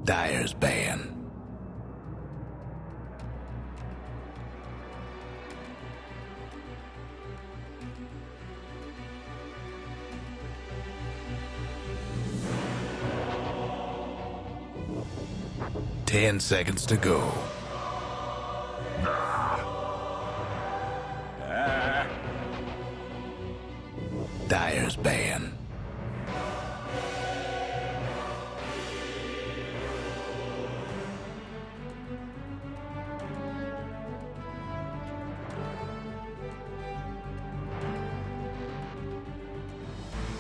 Dyer's ban. Ten seconds to go. Dyer's ban.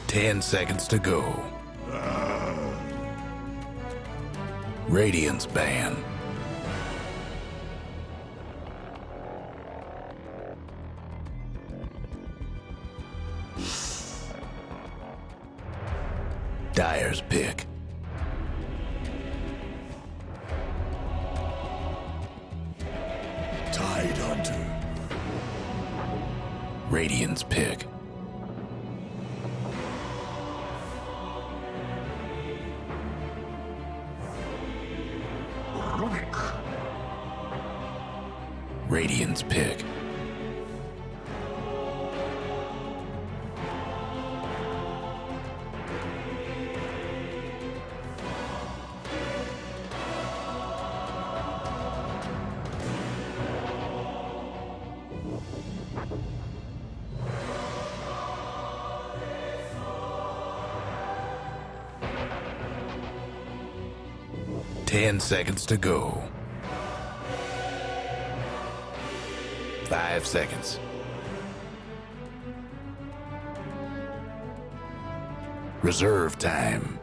Ten seconds to go. Radiant's ban. Dyer's pick. Tide Hunter. Radiant's pick. Radiant's pick. Ten seconds to go. 5 seconds. Reserve time.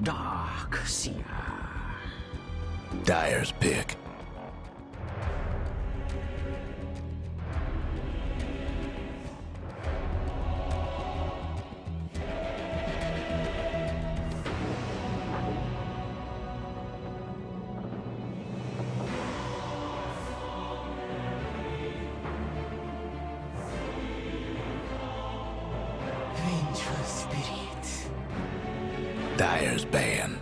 Dark Seer. Dyer's pick. Vengeful spirit. Dyer's ban.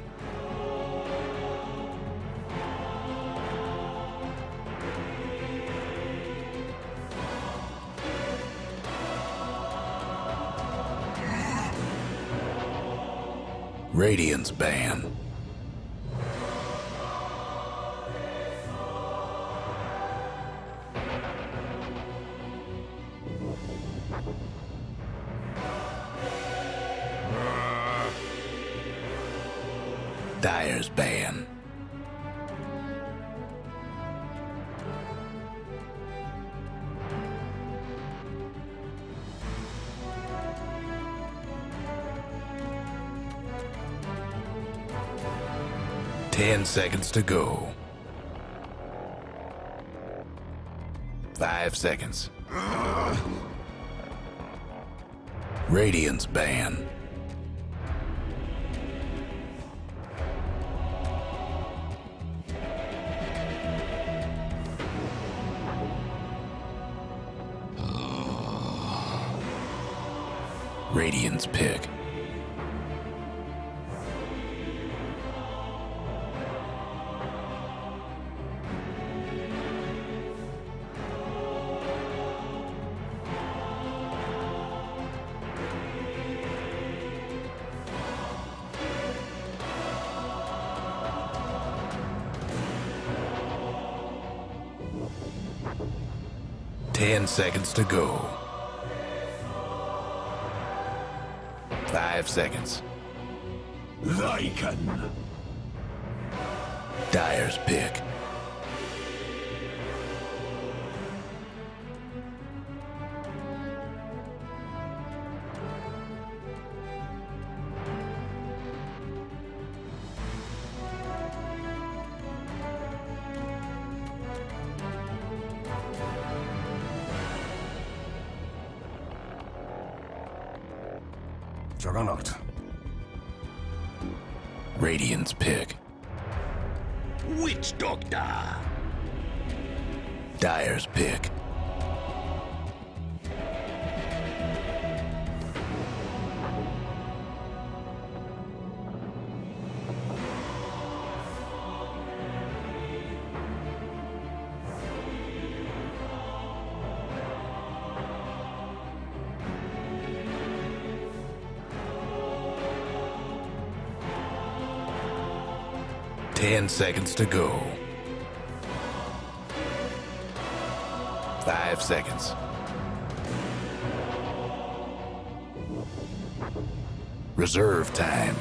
Radiant's ban. Dyer's ban. Ten seconds to go. 5 seconds. Radiant's ban. Radiant's pick. Ten seconds to go. 5 seconds. Lycan. Dyer's pick. Juggernaut. Radiant's pick. Witch Doctor. Dyer's pick. Ten seconds to go. 5 seconds. Reserve time.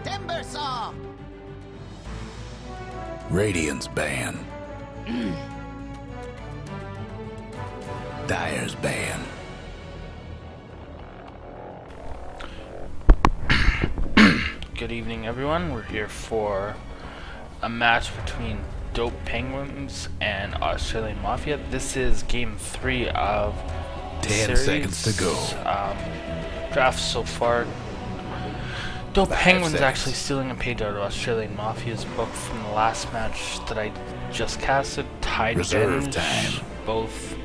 Timber saw! Radiance ban. Dyer's ban. Good evening, everyone. We're here for a match between Dope Penguins and Australian Mafia. This is game 3 of the 10 series. seconds to go. Drafts so far. Dope 5 Penguins seconds. actually stealing a page out of Australian Mafia's book from the last match that I just casted. Tide Reserve Binge. time. Both.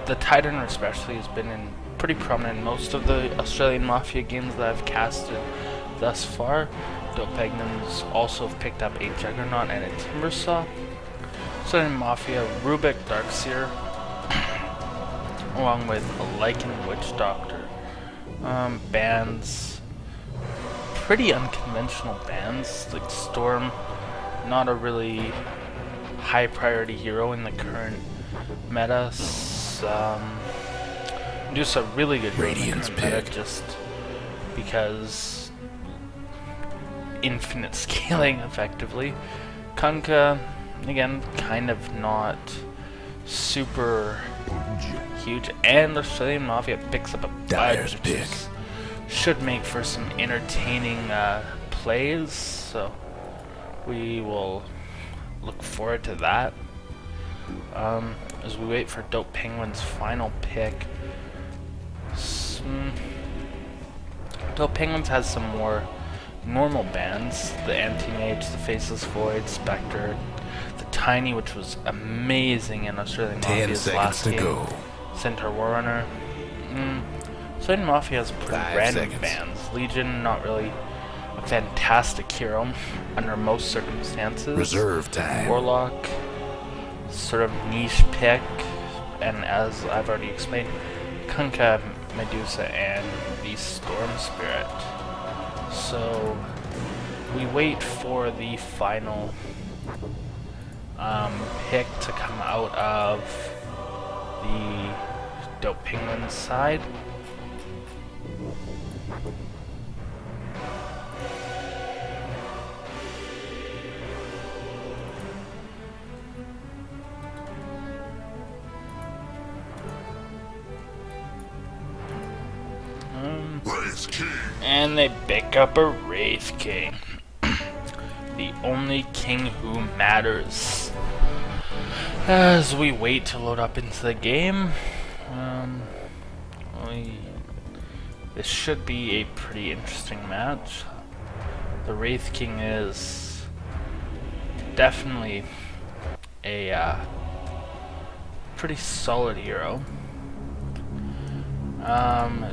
The Tide Runner especially has been in pretty prominent in most of the Australian Mafia games that I've casted thus far. Dope Penguins also have picked up a Juggernaut and a Timbersaw. Australian Mafia, Rubik Darkseer, along with a Lycan Witch Doctor. Bans, pretty unconventional bans, like Storm, not a really high priority hero in the current meta. Just a really good hero in the Radiance current meta pick. just because infinite scaling effectively. Kunkka, again, kind of not super huge, and Australian Mafia picks up a Dyer's bunch, pick. which should make for some entertaining plays, so we will look forward to that. As we wait for Dope Penguin's final pick. Dope Penguins has some more normal bans: the Anti-Mage, the Faceless Void, Spectre, the Tiny, which was amazing in Australian 10 Mafia's seconds last to game. go. Centaur Warrunner. Australian Mafia has pretty 5 random seconds. bans. Legion, not really a fantastic hero under most circumstances. Reserve time. Warlock, sort of niche pick, and as I've already explained, Kunkka, Medusa, and the Storm Spirit. So we wait for the final pick to come out of the Dope Penguins side. And they pick up a Wraith King. The only king who matters. As we wait to load up into the game, this should be a pretty interesting match. The Wraith King is definitely a pretty solid hero.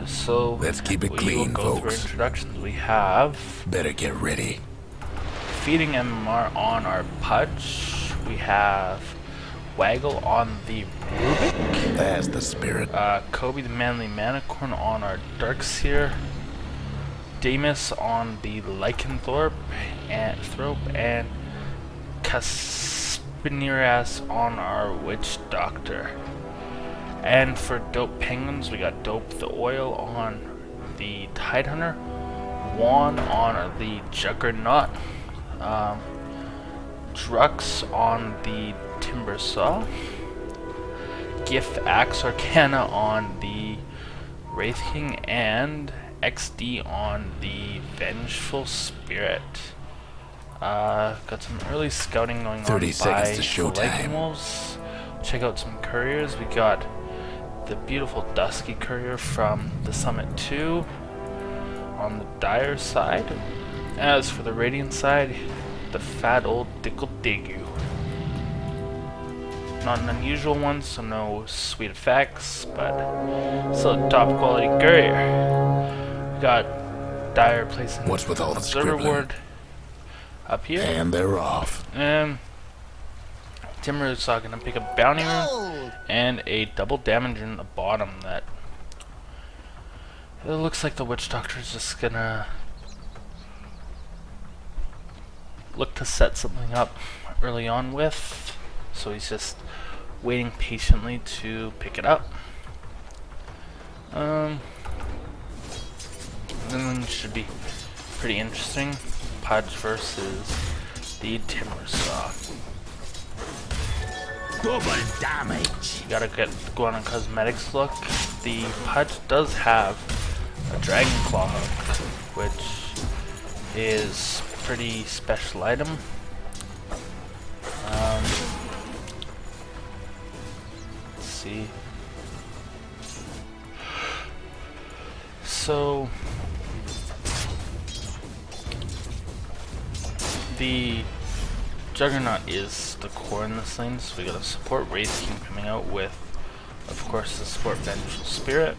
So Let's keep it we clean, will go folks. through introductions. We have Better get ready. feeding MMR on our Pudge. We have Waggle on the Rubik. That's the spirit. Kobe the Manly Manicorn on our Darkseer. Damus on the Lycanthrope and Caspiniras on our Witch Doctor. And for Dope Penguins, we got Dope the Oil on the Tidehunter, Juan on the Juggernaut, Drux on the Timbersaw, Gif Axe Arcana on the Wraith King, and XD on the Vengeful Spirit. Got some early scouting going on 30 seconds by to the showtime. Lycan Wolves. Check out some couriers. We got the beautiful Dusky Courier from the Summit 2 on the Dire side. As for the Radiant side, the fat old Dickle Digu. Not an unusual one, so no sweet effects, but still a top quality courier. We got Dire placing What's with all the Observer scribbling? Ward up here. And they're off. And Timber is gonna pick a Bounty Rune and a double damage in the bottom. That it looks like the Witch Doctor is just gonna look to set something up early on with, so he's just waiting patiently to pick it up. Then should be pretty interesting. Pudge versus the Timbersaw. Double damage. You gotta go on a cosmetics look. The Pudge does have a Dragon Claw hook, which is a pretty special item. Let's see. So the Juggernaut is the core in this lane, so we got a support Wraith King coming out with, of course, the support Vengeful Spirit.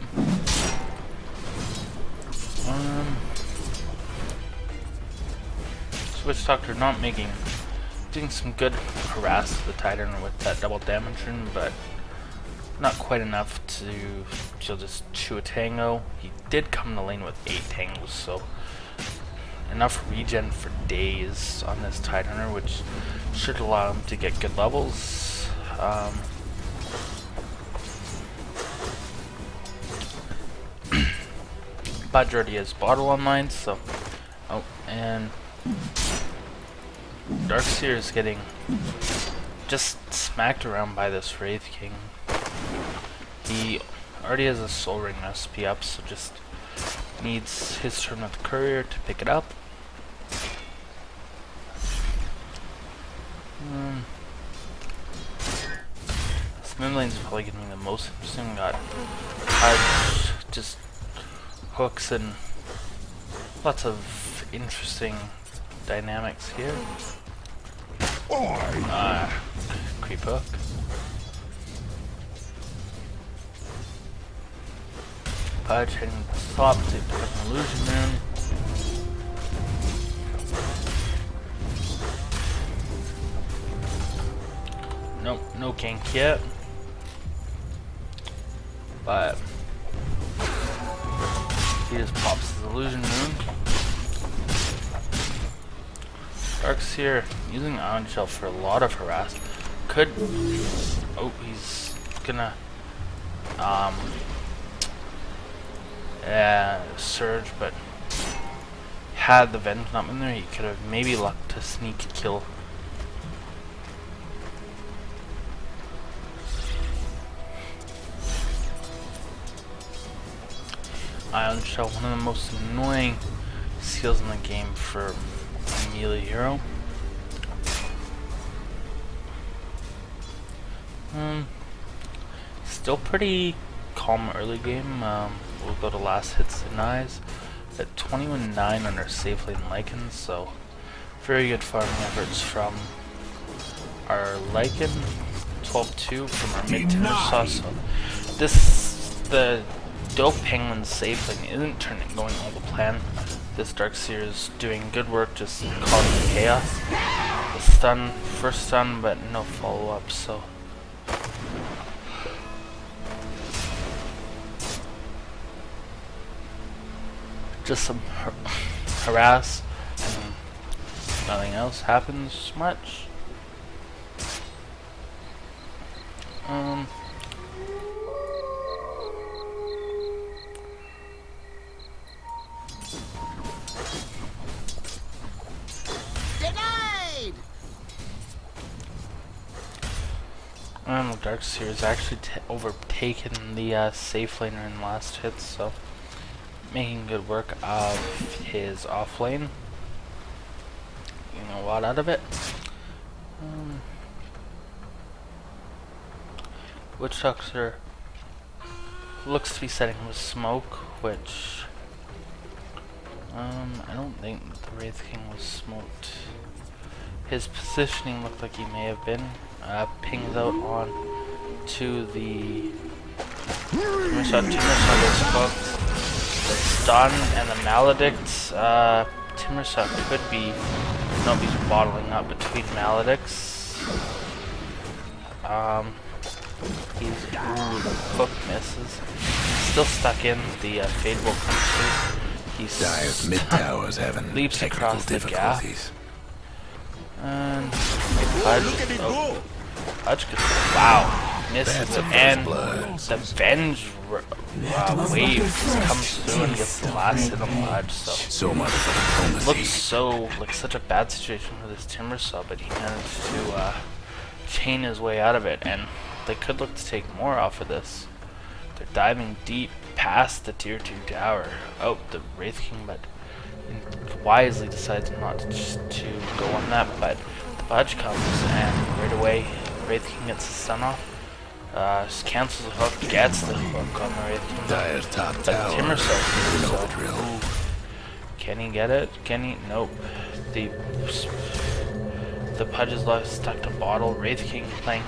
Switch Doctor not doing some good harass to the Titan with that double damage rune, but not quite enough to she'll just chew a tango. He did come in the lane with 8 tangos, so enough regen for days on this Tidehunter, which should allow him to get good levels. Budge already has Bottle online, so and Darkseer is getting just smacked around by this Wraith King. He already has a Soul Ring recipe up, so just needs his turn with the Courier to pick it up. This mid lane is probably going to be the most interesting. We got Pudge, just hooks and lots of interesting dynamics here. Creep hook. Pudge hitting the top to pick up an illusion rune. Nope, no gank yet. But he just pops his illusion rune. Darkseer using Ion Shell for a lot of harass. Could he's gonna surge, but had the Venge not been there, he could have maybe lucked to sneak a kill. Ion Shell, one of the most annoying skills in the game for a melee hero. Still pretty calm early game. We'll go to last hits denies at 21-9 on our safe lane Lycan, so very good farming efforts from our Lycan. 12-2 from our mid Timbersaw. So the Dope Penguin safe lane isn't going all the plan. This Darkseer is doing good work, just causing chaos. The stun, first stun, but no follow up. So just some harass, and nothing else happens much. Denied. Darkseer has actually overtaken the safe laner in last hits, so making good work of his off lane. Getting a lot out of it. Witch Doctor looks to be setting with smoke, which I don't think the Wraith King was smoked. His positioning looked like he may have been. Pings out on to the Timursaw gets hooked. The stun and the maledict. Timursaw could be. Nope, he's bottling up between maledicts. He's the hook misses. Still stuck in. The Fade will come through. He's Dire's mid tower's having leaps technical across the gap. difficulties. And Pudge, Pudge gets, wow, misses, That's a and blood. the Venge wave comes through and gets the last hit on Pudge, so So much for diplomacy. looks so like such a bad situation for this Timursaw, but he managed to chain his way out of it, and they could look to take more off of this. They're diving deep past the tier 2 tower. Oh, the Wraith King, but wisely decides not to go on that, but the Pudge comes and right away Wraith King gets the stun off. Just cancels the hook, gets the hook on the Wraith King. Dire's top But tower. Timursaw, You know the drill. can he get it? Can he? Nope. The Pudge is left stuck to bottle. Wraith King playing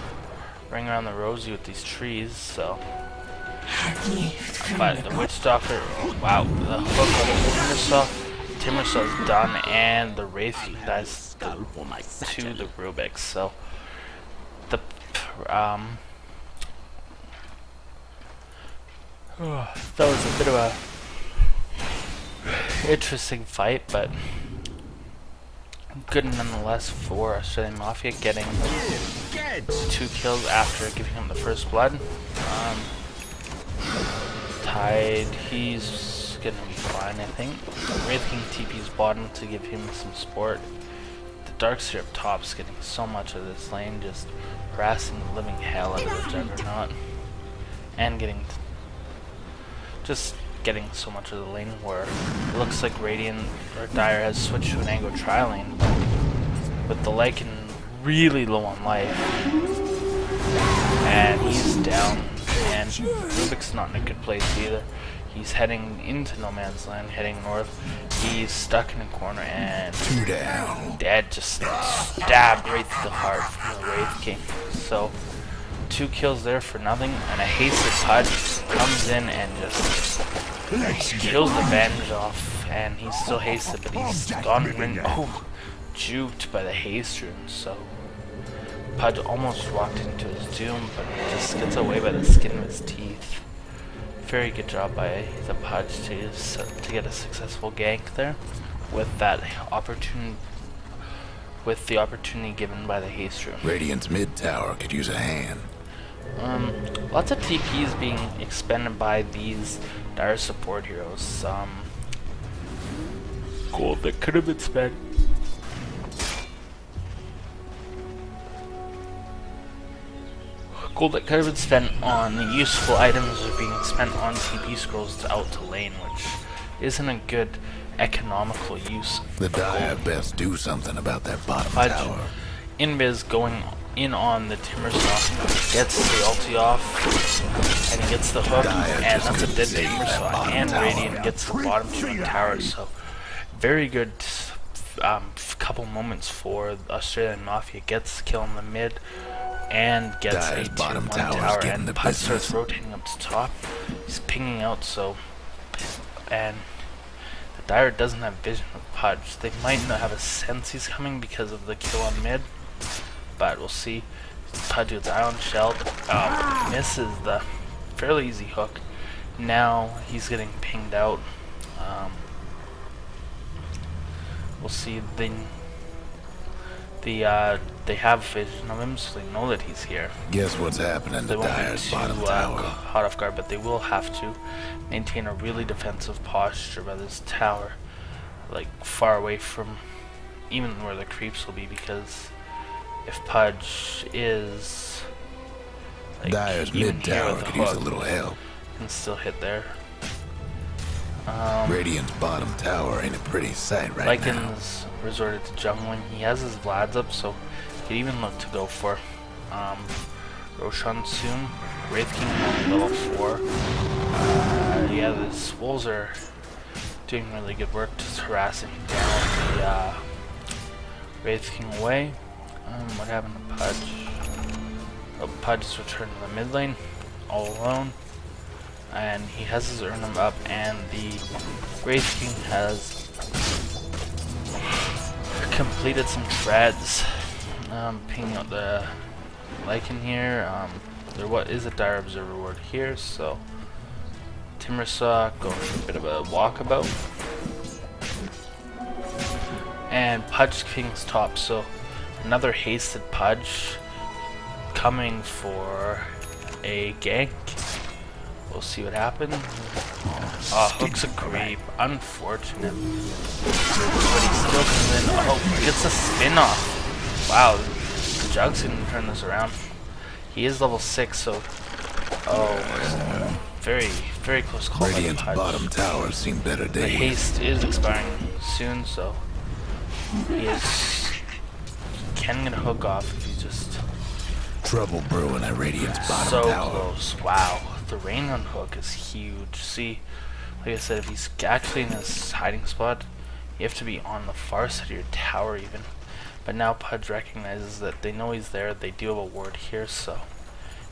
Ring Around the Rosie with these trees, so. But the Witch Doctor, wow, the hook on Timursaw's done, and the Wraith King dies to the Rubik's, so. The, that was a bit of a interesting fight, but good nonetheless for Australian Mafia, getting 2 kills after giving him the first blood. Tide, he's gonna be fine, I think. Wraith King TP's bottom to give him some support. The Darkseer up top's getting so much of this lane, just harassing the living hell out of the Juggernaut, and just getting so much of the lane where it looks like Radiant or Dire has switched to an Ango tri-lane, but with the Lycan really low on life, and he's down, and Rubik's not in a good place either. He's heading into no man's land, heading north. He's stuck in a corner and 2 down. dead, just stabbed right through the heart from the Wraith King. So 2 kills there for nothing, and a hasted Pudge comes in and just kills the Venge off, and he's still hasted, but he's gone juked by the haste rune, so Pudge almost walked into his doom, but just gets away by the skin of his teeth. Very good job by the Pudge to get a successful gank there with that opportunity, with the opportunity given by the haste rune. Radiant's mid tower could use a hand. Lots of TPs being expended by these Dire support heroes. Gold that could have been spent. Gold that could have been spent on useful items are being spent on TP scrolls out to lane, which isn't a good economical use. The Dire best do something about that bottom Pudge, tower. Invis going in on the Timursaw, gets the ulti off, and he gets the hook, and that's a dead Timursaw, and Radiant gets the bottom 2 towers, so very good couple moments for Australian Mafia. Gets kill in the mid, and gets Dire's a 2-1 bottom tower's tower, getting and the Pudge business. starts rotating up to top. He's pinging out, so, and the Dire doesn't have vision of Pudge. They might not have a sense he's coming because of the kill on mid, but we'll see. Pudge gets Ion Shelled, misses the fairly easy hook. Now he's getting pinged out. We'll see. They have vision of him, so they know that he's here. Guess what's happening They to won't be Dire's too bottom tower. caught off guard, but they will have to maintain a really defensive posture by this tower, like far away from even where the creeps will be, because if Pudge is like Dire's even mid here tower with the could use a hook, little help. can still hit there. Radiant's bottom tower ain't a pretty sight right now. Lycan's resorted to jungling. He has his Vlads up, so he could even look to go for Roshan soon. Wraith King only level 4. Yeah, the wolves are doing really good work, just harassing down the Wraith King away. What happened to Pudge? Oh, Pudge has returned to the mid lane, all alone. And he has his Urnum up, and the Wraith King has completed some treads. Pinging out the Lycan here. There what is a Dire Observer ward here, so Timbersaw going for a bit of a walkabout. And Pudge King's top, so another hasted Pudge coming for a gank. We'll see what happens. Hook's a creep. Unfortunate. But he still comes in. Oh, gets a spin off. Wow. Jug's gonna turn this around. He is level 6, so. Oh. Very, very close call. Radiant's bottom tower seen better days. The haste is expiring soon, so. He is. Can get a hook off if he just. Trouble brewing at Radiant's bottom So tower. close. Wow. The rain on hook is huge. See, like I said, if he's actually in his hiding spot, you have to be on the far side of your tower even. But now Pudge recognizes that they know he's there. They do have a ward here, so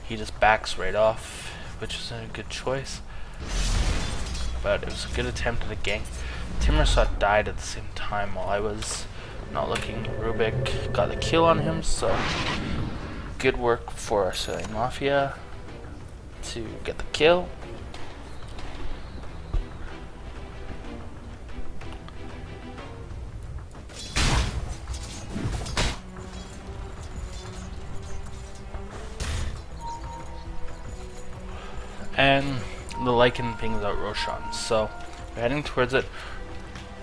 he just backs right off, which is a good choice. But it was a good attempt at a gank. Timbersaw died at the same time while I was not looking. Rubik got the kill on him, so good work for Australian Mafia to get the kill. And the Lycan pings out Roshan, so we're heading towards it.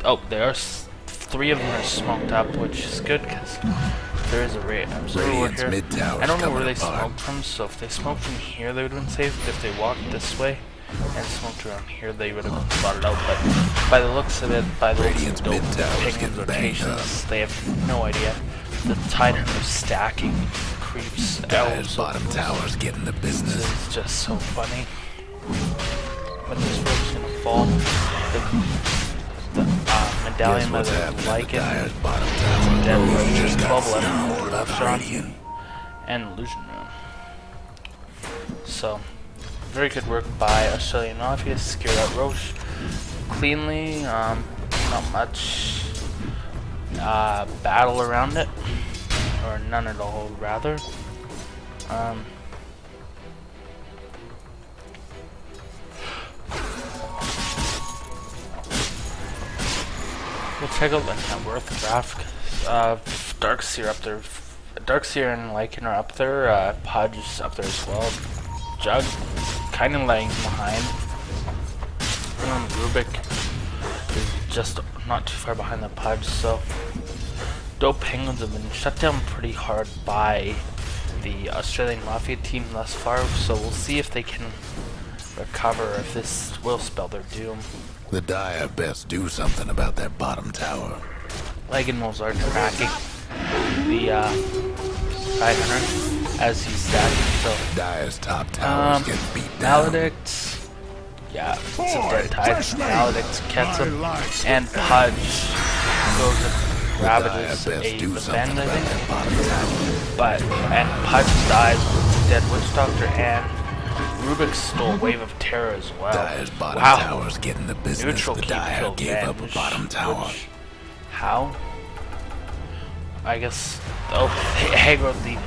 Oh, there are 3 of them are smoked up, which is good because there is a observer here. I don't know where they smoked from, so if they smoked from here, they would have been safe. If they walked this way and smoked around here, they would have been spotted out. But by the looks of it, by the looks of Penguin's rotations, they have no idea. The Titan is stacking creeps. Dire's bottom tower's getting the business. This is just so funny. But this rope's gonna fall. The medallion by the Lycan. Dead just 12 left Roshan and Illusion Rune. So, very good work by Australian Mafia. Secured out Roche cleanly. Not much battle around it, or none at all, rather. We'll check out the net worth graph. Darkseer up there. Darkseer and Lycan are up there. Pudge is up there as well. Jug kind of lagging behind. Rubik is just not too far behind the Pudge, so Dope Penguins have been shut down pretty hard by the Australian Mafia team thus far, so we'll see if they can recover, if this will spell their doom. The Dire best do something about that bottom tower. Lycan wolves are tracking the Tidehunter as he's stacking, so Dire's top tower's getting beat down. Maledict, yeah, it's a dead Tide. Maledict gets him, and Pudge goes and ravages a defend, I think. But, and Pudge dies with dead Witch Doctor, and Rubik stole Wave of Terror as well. Dire's bottom Wow. tower's getting the business. Neutral The keep Dire kill gave up a damage, bottom tower. which- how? I guess. Oh, they aggroed the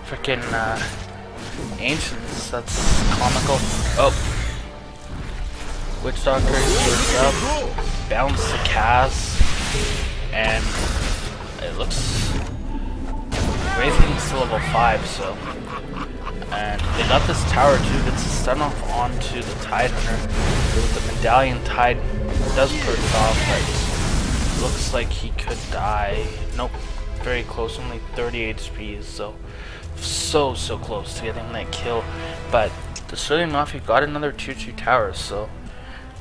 freaking Ancients. That's comical. Oh. Witch Doctor is up. Bounce the cast. And it looks. Wraithing's still level 5, so. And they got this tower too. Gets a stun off onto the Tidehunter. The Medallion Tide does perk off, but looks like he could die. Nope. Very close, only 30 HP, so close to getting that kill. But the Australian Mafia got another 2-2 towers, so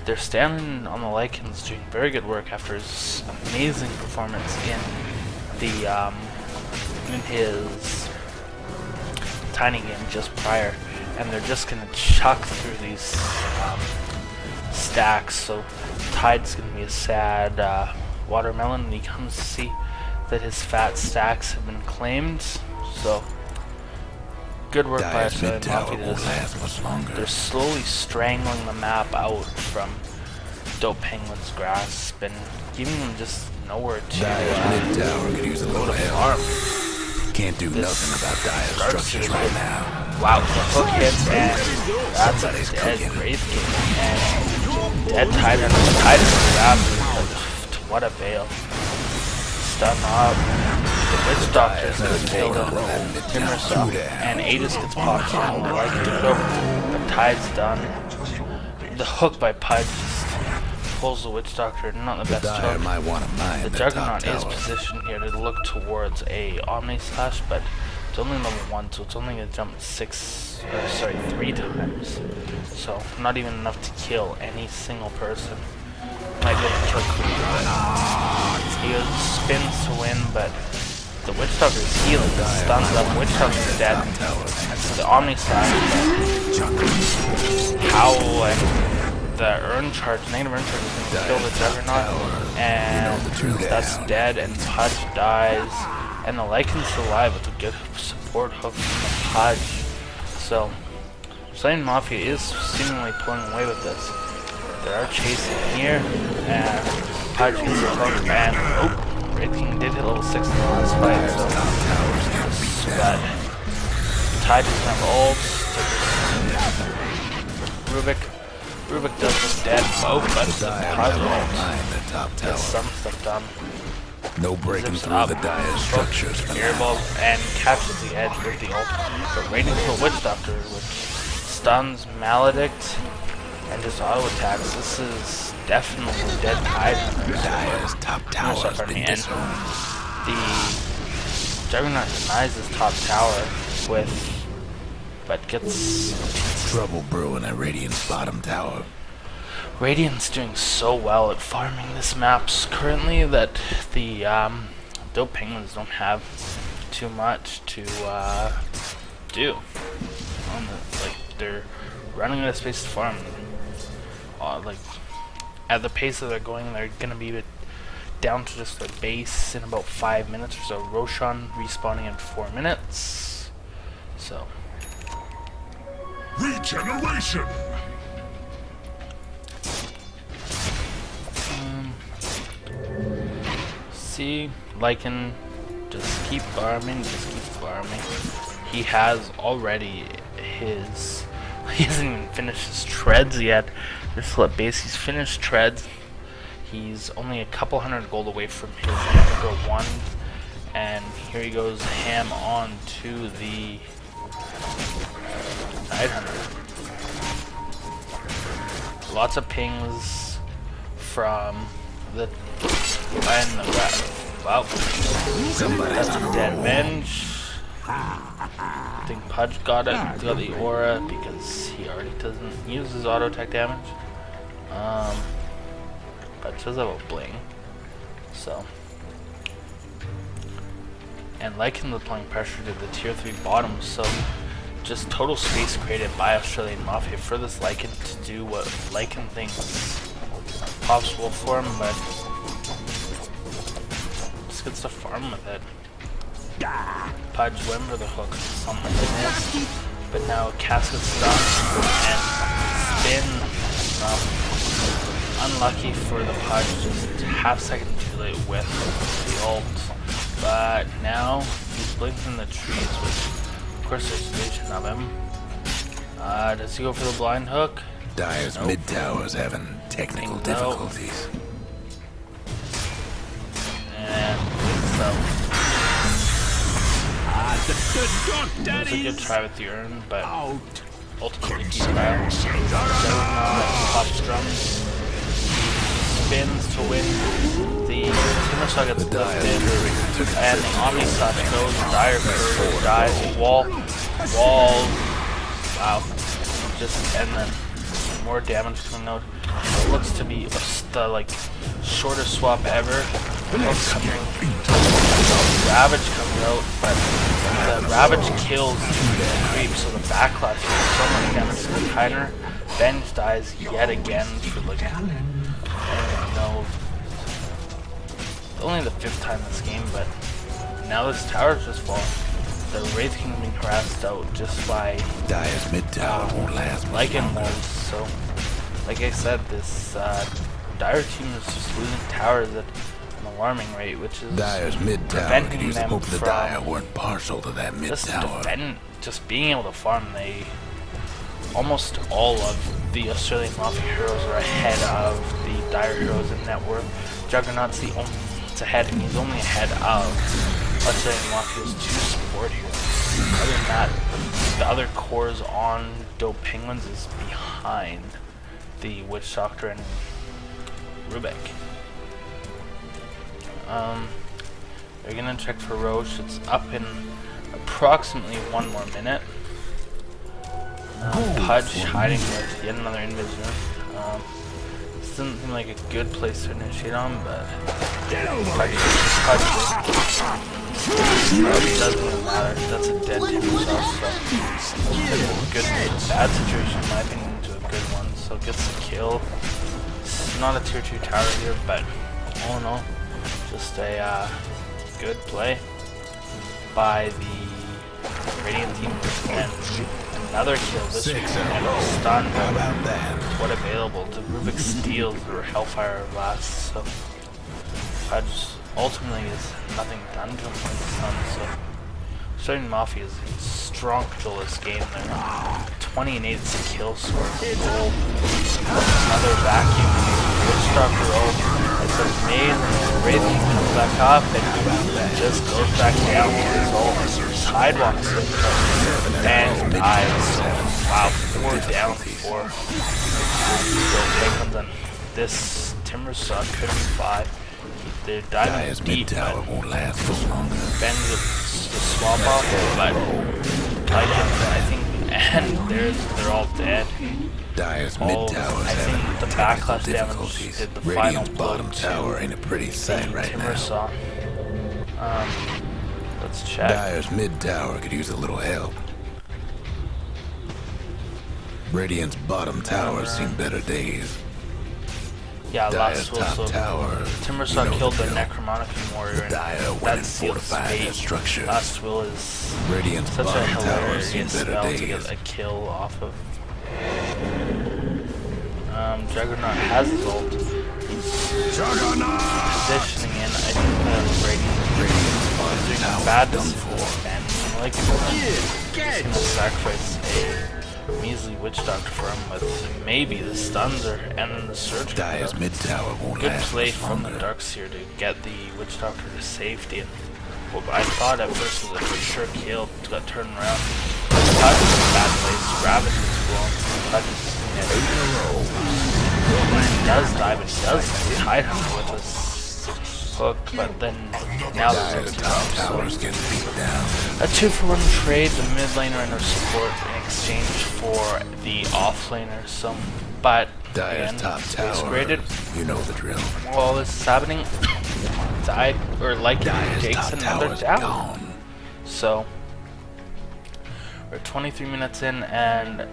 they're standing on the Lycans doing very good work after his amazing performance in the in his tiny game just prior, and they're just gonna chuck through these stacks. So Tide's gonna be a sad watermelon when he comes to see that his fat stacks have been claimed. So good work by Australian Mafia. They're slowly strangling the map out from Dope Penguin's grasp and giving them just nowhere to mid-tower could use a little help. Can't do nothing about dire structures right now. Wow, the hook hits, and that's a dead Wraith King. And dead Titan. The Titan grabs, but to what avail? Stun up. The Witch Doctor's gonna kill him herself, and Aegis gets popped on. They like it to go, but Tide's done. The hook by Pudge just pulls the Witch Doctor, not the best hook. The Juggernaut is positioned here to look towards a Omni Slash, but it's only level 1, so it's only gonna jump 3 times. So not even enough to kill any single person. Might be able to kill Queen, but he spins to win, but the Witch Doctor is healing, stuns up, Witch Doctor's dead, and so the Omni Slash, Howl, and the negative Urn Charge is going to kill the Juggernaut, and that's dead, and Pudge dies, and the Lycan's still alive with a good support hook from the Pudge. So, Australian Mafia is seemingly pulling away with this. They are chasing here, and Pudge gets the hook, and Wraith King did hit level 6 in the last fight, so but Tide doesn't have ult. Rubik does look dead, but Pudge ult gets some stuff done. No breaking through the dire structures. Airball and catches the edge with the ult, but waiting for Witch Doctor, which stuns Maledict and just auto attacks. This is definitely dead Tide. Dire's top tower has been disowned. The Juggernaut denies his top tower but gets trouble brewing at Radiant's bottom tower. Radiant's doing so well at farming this maps currently that the Dope Penguins don't have too much to do. They're running out of space to farm. At the pace that they're going, they're gonna be down to just their base in about 5 minutes or so. Roshan respawning in 4 minutes. So regeneration. See, Lycan, just keep farming, He has already he hasn't even finished his treads yet. They're still at base. He's finished treads. He's only a couple hundred gold away from his number 1. And here he goes ham on to the Tidehunter. Lots of pings from the wow. That's a dead Venge. I think Pudge got it. He's got the aura because he already doesn't use his auto attack damage. Pudge does have a bling. So. And Lycan applying pressure to the tier 3 bottom, so just total space created by Australian Mafia for this Lycan to do what Lycan thinks possible for him, but just gets to farm with it. Pudge went for the hook, something missed, but now Casket stunned and spin. Unlucky for the Pudge, just half second too late with the ult. But now he's blinking the trees, which of course there's vision of him. Does he go for the blind hook? Dire's mid tower's having technical difficulties. And so it was a good try with the urn, but ultimately he failed. Pops drums, spins to win. The Timbersaw gets lifted, and the Omni Slash goes. Dire Courier dies. Wall. Wow. And then more damage coming out. It looks to be the like shortest swap ever. Ravage comes out, but the Ravage kills the creep, so the backlash is so much damage to the Tiger. Benj dies yet again for like, I don't even know, only the 5th time this game, but now this tower's just falling. The Wraith King's being harassed out just by Dire's mid tower won't last much Lycan longer. wolves, so like I said, this Dire team is just losing towers at an alarming rate, which is Dire's mid tower could preventing use the them hope the from Dire weren't partial to that mid tower. just being able to farm. They almost all of the Australian Mafia heroes are ahead of the Dire heroes in net worth. Juggernaut's the only ahead, and he's only ahead of Australian Mafia's 2 support heroes. Other than that, the other cores on Dope Penguins is behind the Witch Doctor and Rubik. They're gonna check for Roche. It's up in approximately 1 more minute. Pudge hiding with yet another Invis. This doesn't seem like a good place to initiate on, but Pudge doesn't even matter. That's a dead Timber Sauce, so it's a good, bad situation in my opinion into a good one. So gets the kill. It's not a tier 2 tower here, but all in all, just a good play by the Radiant team, and another kill this week, and stun. How about that? What available to Rubik steals or Hellfire last, so Pudge ultimately is nothing done to him with the stun, so Australian Mafia is in strong control of this game. They're 20 and 8 is a kill score. Gold. Another vacuum. Witch Doctor ult. It's amazing. Raven comes back up and just goes back down to his ult. Sidewalks it and dies. So, wow, 4 down 4. So this Timber Saw could be 5. They're diving Dire's deep, mid tower but won't last much longer. Ben the swap off, but Lycan, I think, and they're all dead. Dire's All, mid tower I is think having the technical backlash damage difficulties. did the Radiant's final blow bottom to tower ain't a pretty sight right Timber now. Saw. Let's check. Dire's mid tower could use a little help. Radiant's bottom tower's seen better days. Yeah, Dire's last will top so tower. Timber you Saw know killed the drill. Necromonicon warrior, and Dire went and that seals fortified their fate. structure. Last will is Radiant's such a bottom tower's seen hilarious better spell to days. get a kill off of. Juggernaut has his ult. He's positioning in. I think Radiant's bottom doing a tower bad done decision. for. And I like he's gonna sacrifice a measly Witch Doctor for him with maybe the stuns or and then the surge. Dire's mid tower won't Good last play much from the longer. Darkseer to get the Witch Doctor to safety. And well, I thought at first it was a for sure kill. Got turned around. Pudge is in a bad place. Ravage is blown. Pudge is he does die, but he does hide him with his hook. But then now the Dire's top tower's getting beat down. a 2-for-1 trade, the mid laner and her support in exchange for the off laner. So, but Dire's again, top space tower. graded. You know the drill. While this is happening, died or like Dire's takes top another tower's down. gone. So we're 23 minutes in, and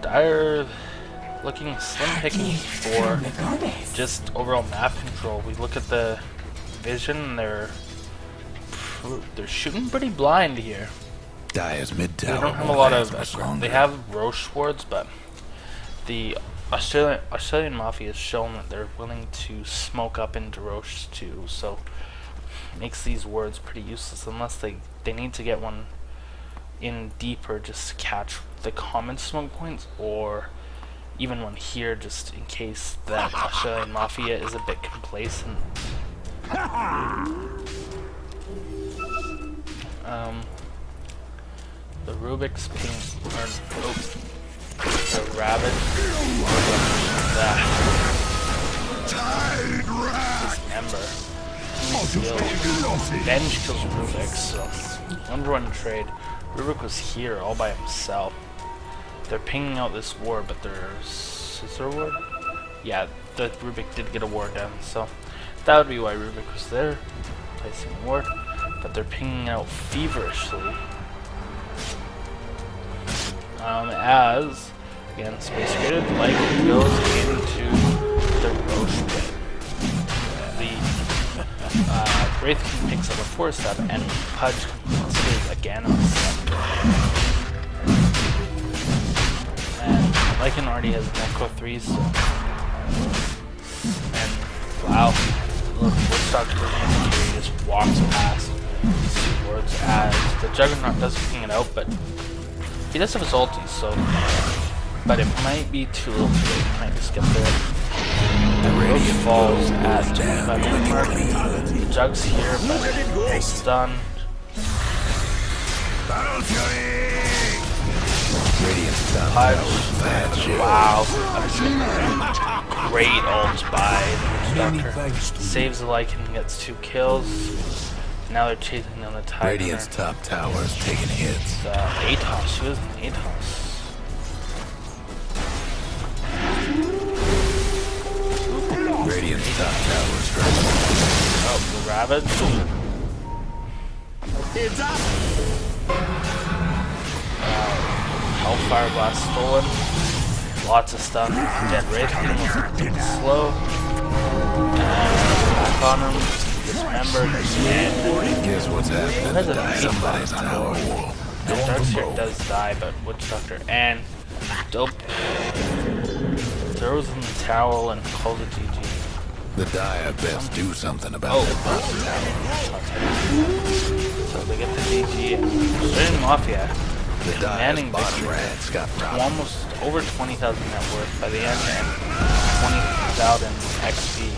Dire looking slim pickings for just overall map control. We look at the vision; they're shooting pretty blind here. Dire's mid They tower don't have a won't lot last of. much longer. They have Roche wards, but the Australian Mafia has shown that they're willing to smoke up into Roche too. So makes these wards pretty useless unless they need to get one in deeper just to catch the common smoke points, or even one here just in case that Australian Mafia is a bit complacent. The Rubik's ping, or the Rabbit, this Ember. Benj kills Rubik, so 1-1 trade. Rubik was here all by himself. They're pinging out this war, but they're Wars. Is there a ward? Yeah, the Rubik did get a ward down, so that would be why Rubik was there, placing a ward. But they're pinging out feverishly. As, again, Space Graded like goes into the Roche pit. The Wraith King picks up a 4-step, and Pudge completes again on 7. And Lycan already has Necro 3, so. And wow, look, Woodstock just walks past these 2 wards as the Juggernaut does ping it out, but he does have his ulti, so. But it might be too little too late. He might just get there. The Roach falls at 25 minute mark. The Jug's here, but it's done. Pudge. Wow. Great ult by the Doctor. Saves the Lycan and gets 2 kills. Now they're chasing down the Tiger. Radiant's top tower's taking hits. Atos. Who is an Atos? Radiant's top tower's dropping. Oh, the Ravage. It's up. Hellfire Blast stolen. Lots of stuff. Dead Wraith King was slow. Back on him. Dismembered. And Guess what's happening? That's a Somebody's tower wall. Darkseer does die, but Witch Doctor and Dope throws in the towel and calls it GG. The Dire best do something about that bottom tower. So they get the GG and Australian Mafia. The Dire's Commanding bottom victory. rats got To robbed. almost over 20,000 net worth by the end and 20,000 XP.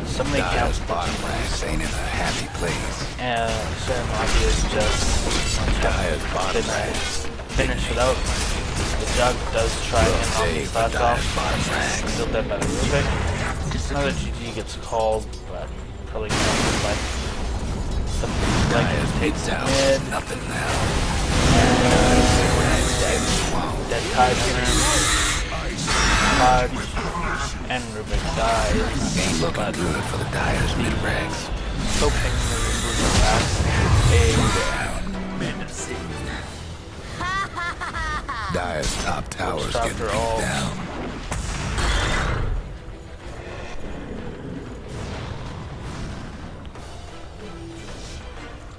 Somebody Dire's counts bottom rats ain't in a happy place. and Australian Mafia is just Dire's bottom didn't rats. finish it out. The Jug does try and knock Save his for last Dire's off. bottom rats. Still dead by the Rubik. Another GG gets called, but probably not by something like Dire's it takes down. mid. Nothing now. Dead Tiger, Pudge, and Rubik dies. Ain't looking But good for the Dire's mid-ranks. still picking the Rubik back. Dire's top tower's Doctor getting beat all. down.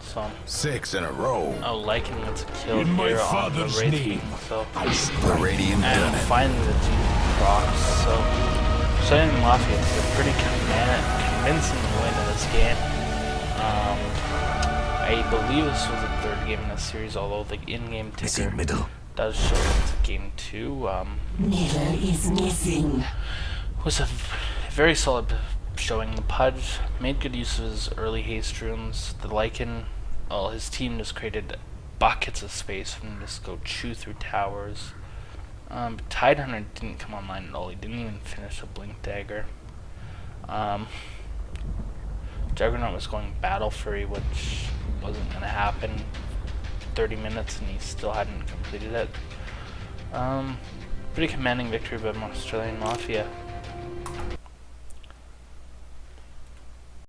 So, 6 in a row. Lycan gets a kill In my here on the father's Wraith name. King, so. The Radiant done And it. finally the GG procs, so. Australian Mafia is a pretty convincing win in this game. I believe this was the 3rd game in the series, although the in-game ticker middle. does show it's game 2. Middle is missing. Was a very solid showing. The Pudge made good use of his early haste runes. The Lycan, well, his team just created buckets of space for him to just go chew through towers. But Tidehunter didn't come online at all. He didn't even finish a Blink Dagger. Juggernaut was going Battle Fury, which wasn't going to happen. 30 minutes and he still hadn't completed it. Pretty commanding victory by Australian Mafia.